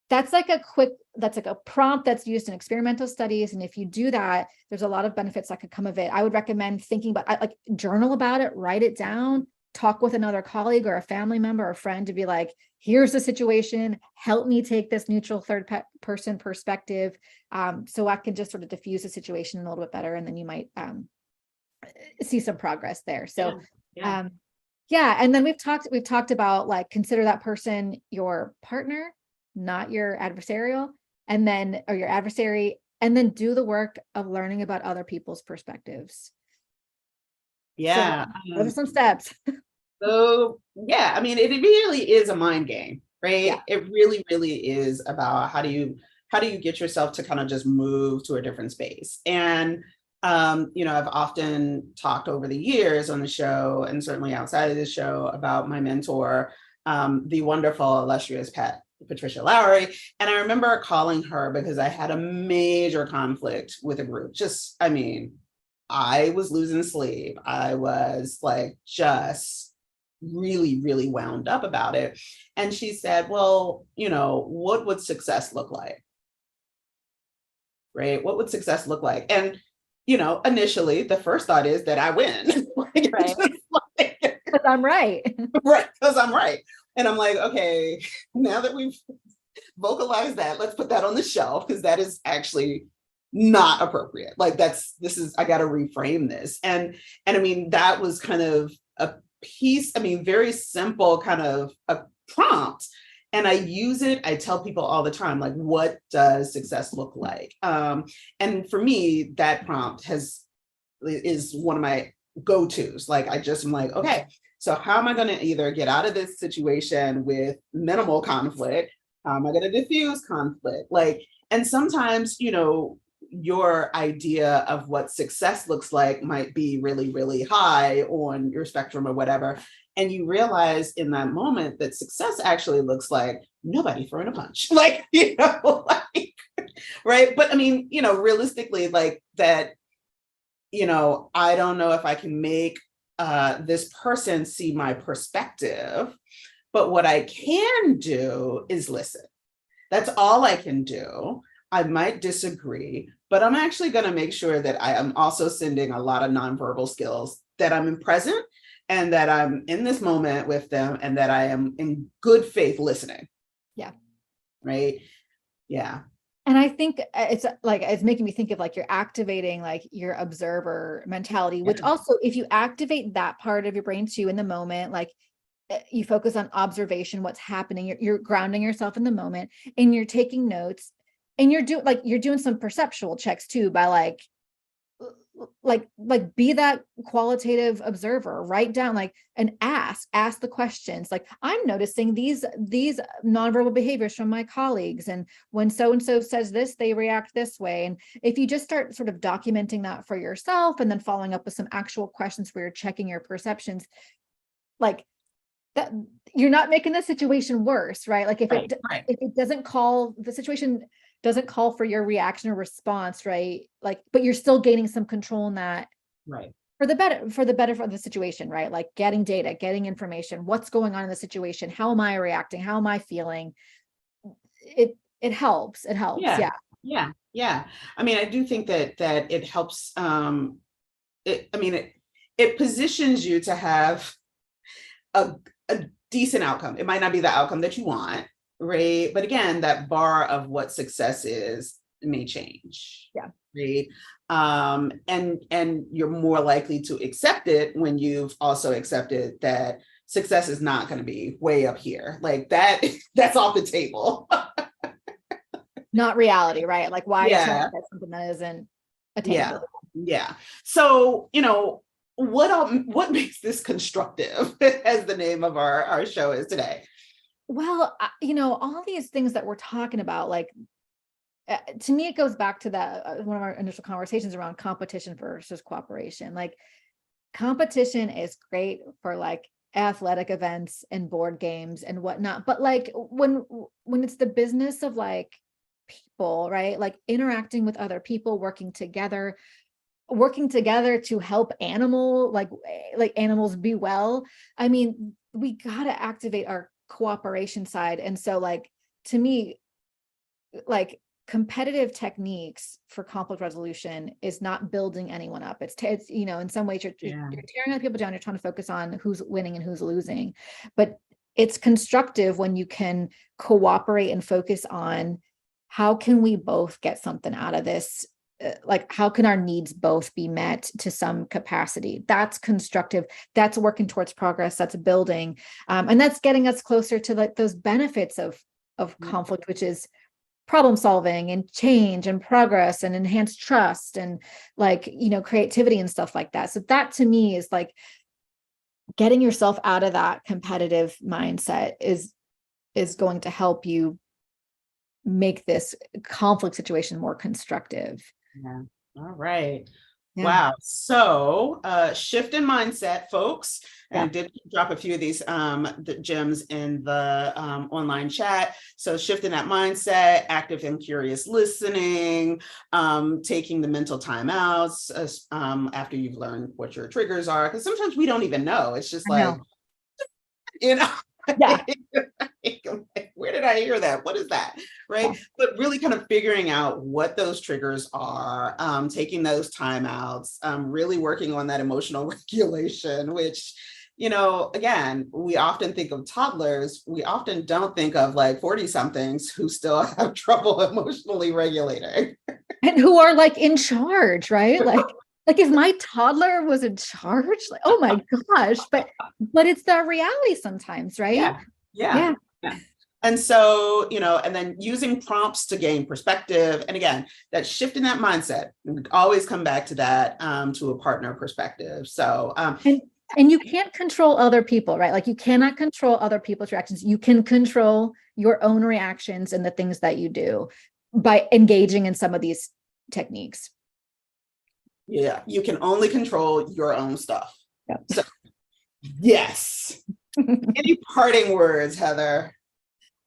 that's like a prompt that's used in experimental studies. And if you do that, there's a lot of benefits that could come of it. I would recommend thinking about, like, journal about it, write it down, talk with another colleague or a family member or friend to be like, here's the situation, help me take this neutral third person perspective. So I can just sort of diffuse the situation a little bit better. And then you might see some progress there. So, and then we've talked about, like, consider that person your partner, not your adversarial, or your adversary, and then do the work of learning about other people's perspectives. So those are some steps. So I mean, it really is a mind game, right? It really, really is about how do you get yourself to kind of just move to a different space. And I've often talked over the years on the show and certainly outside of the show about my mentor, the wonderful, illustrious Pat Patricia Lowry. And I remember calling her because I had a major conflict with a group. Just, I mean, I was losing sleep. I was like, just really, really wound up about it. And she said, well, what would success look like? Right? What would success look like? And, initially the first thought is that I win. Right. Because I'm right. Right, because I'm right. And I'm like, okay, now that we've vocalized that, let's put that on the shelf because that is actually not appropriate. Like I got to reframe this. And I mean, that was kind of a piece, I mean, very simple kind of a prompt. And I use it, I tell people all the time, like, what does success look like? And for me, that prompt is one of my go-tos. Like, I'm like, okay, so how am I going to either get out of this situation with minimal conflict? How am I going to diffuse conflict? Like, and sometimes, your idea of what success looks like might be really, really high on your spectrum or whatever. And you realize in that moment that success actually looks like nobody throwing a punch, like, like, right. But I mean, realistically, like that, I don't know if I can make this person see my perspective, but what I can do is listen. That's all I can do. I might disagree, but I'm actually going to make sure that I am also sending a lot of nonverbal skills, that I'm present and that I'm in this moment with them and that I am in good faith listening. Yeah. Right. Yeah. And I think it's making me think of like you're activating like your observer mentality, which also, if you activate that part of your brain too in the moment, like you focus on observation, what's happening, you're grounding yourself in the moment and you're taking notes and you're doing some perceptual checks too by like be that qualitative observer, write down and ask the questions. Like, I'm noticing these nonverbal behaviors from my colleagues. And when so-and-so says this, they react this way. And if you just start sort of documenting that for yourself and then following up with some actual questions where you're checking your perceptions, like that, you're not making the situation worse, right? Like if it doesn't call, the situation doesn't call for your reaction or response, right? Like, but you're still gaining some control in that, right? For the better for the situation, right? Like getting data, getting information, what's going on in the situation, how am I reacting, how am I feeling? It helps. Yeah. I mean, I do think that it helps. It positions you to have a decent outcome. It might not be the outcome that you want, right? But again, that bar of what success is may change. Yeah. Right. And you're more likely to accept it when you've also accepted that success is not going to be way up here. Like that's off the table. Not reality, right? Like why try to get something that isn't attainable? Yeah. So, what makes this constructive as the name of our show is today? Well, all these things that we're talking about, like, to me, it goes back to that one of our initial conversations around competition versus cooperation. Like, competition is great for like athletic events and board games and whatnot, but like when it's the business of like people, right? Like interacting with other people, working together to help animals be well. I mean, we got to activate our cooperation side. And so like, to me, like competitive techniques for conflict resolution is not building anyone up. It's in some ways you're tearing other people down. You're trying to focus on who's winning and who's losing, but it's constructive when you can cooperate and focus on how can we both get something out of this. Like, how can our needs both be met to some capacity? That's constructive. That's working towards progress. That's building. And that's getting us closer to like those benefits of conflict, which is problem solving and change and progress and enhanced trust and like, creativity and stuff like that. So that to me is like getting yourself out of that competitive mindset is going to help you make this conflict situation more constructive. Yeah. All right. Wow. So shift in mindset, folks. And I Yeah. did drop a few of these the gems in the online chat. So shift in that mindset, active and curious listening, taking the mental timeouts after you've learned what your triggers are. Because sometimes we don't even know. It's just I like, know. you know, Yeah. where did I hear that? What is that? Right. Yeah. But really kind of figuring out what those triggers are, taking those timeouts, really working on that emotional regulation, which, you know, again, we often think of toddlers. We often don't think of like 40 somethings who still have trouble emotionally regulating. And who are like in charge, right? Like if my toddler was in charge, like, oh my gosh, but it's the reality sometimes, right? Yeah. Yeah. Yeah. And so, you know, and then using prompts to gain perspective. And again, that shift in that mindset, we always come back to that, to a partner perspective. So, And you can't control other people, right? Like you cannot control other people's reactions. You can control your own reactions and the things that you do by engaging in some of these techniques. yeah, you can only control your own stuff. Yep. So, yes. Any parting words, Heather?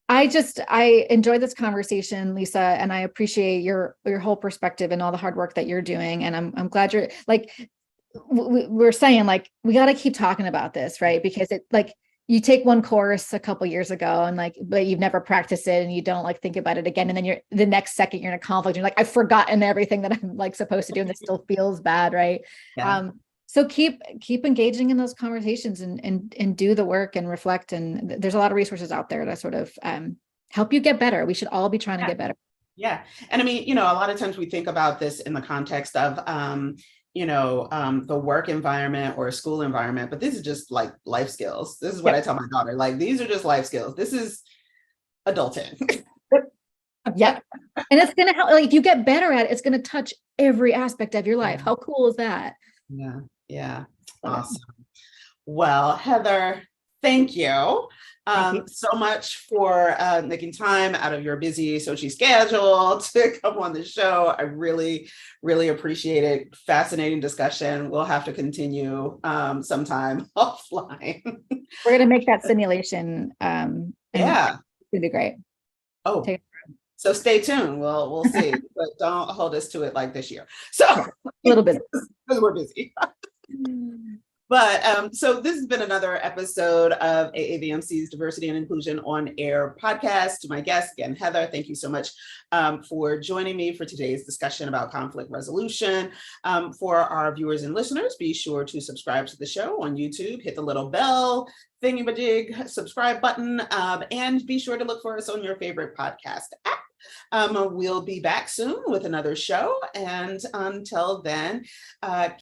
I enjoyed this conversation, Lisa, and I appreciate your whole perspective and all the hard work that you're doing. And I'm glad you're like, we're saying like, we got to keep talking about this, right? Because it like, you take one course a couple years ago and like, but you've never practiced it and you don't like think about it again. And then you're the next second you're in a conflict. You're like, I've forgotten everything that I'm like supposed to do. And it still feels bad. Right. Yeah. So keep engaging in those conversations and do the work and reflect. And there's a lot of resources out there to sort of help you get better. We should all be trying to get better. Yeah. And I mean, you know, a lot of times we think about this in the context of, you know, the work environment or a school environment, but this is just like life skills. This is what I tell my daughter, like, these are just life skills. This is adulting. Yeah. And it's going to help. Like, if you get better at it, it's going to touch every aspect of your life. How cool is that? Yeah. Yeah. Awesome. Well, Heather, thank you. So much for making time out of your busy Sochi schedule to come on the show. I really, really appreciate it. Fascinating discussion. We'll have to continue sometime offline. We're going to make that simulation. And yeah. It's going to be great. Oh, so stay tuned. We'll see, but don't hold us to it like this year. So a little bit because we're busy. But so this has been another episode of AAVMC's Diversity and Inclusion on Air podcast. To my guest, again, Heather, thank you so much for joining me for today's discussion about conflict resolution. For our viewers and listeners, be sure to subscribe to the show on YouTube, hit the little bell thingy-majig subscribe button, and be sure to look for us on your favorite podcast app. We'll be back soon with another show. And until then,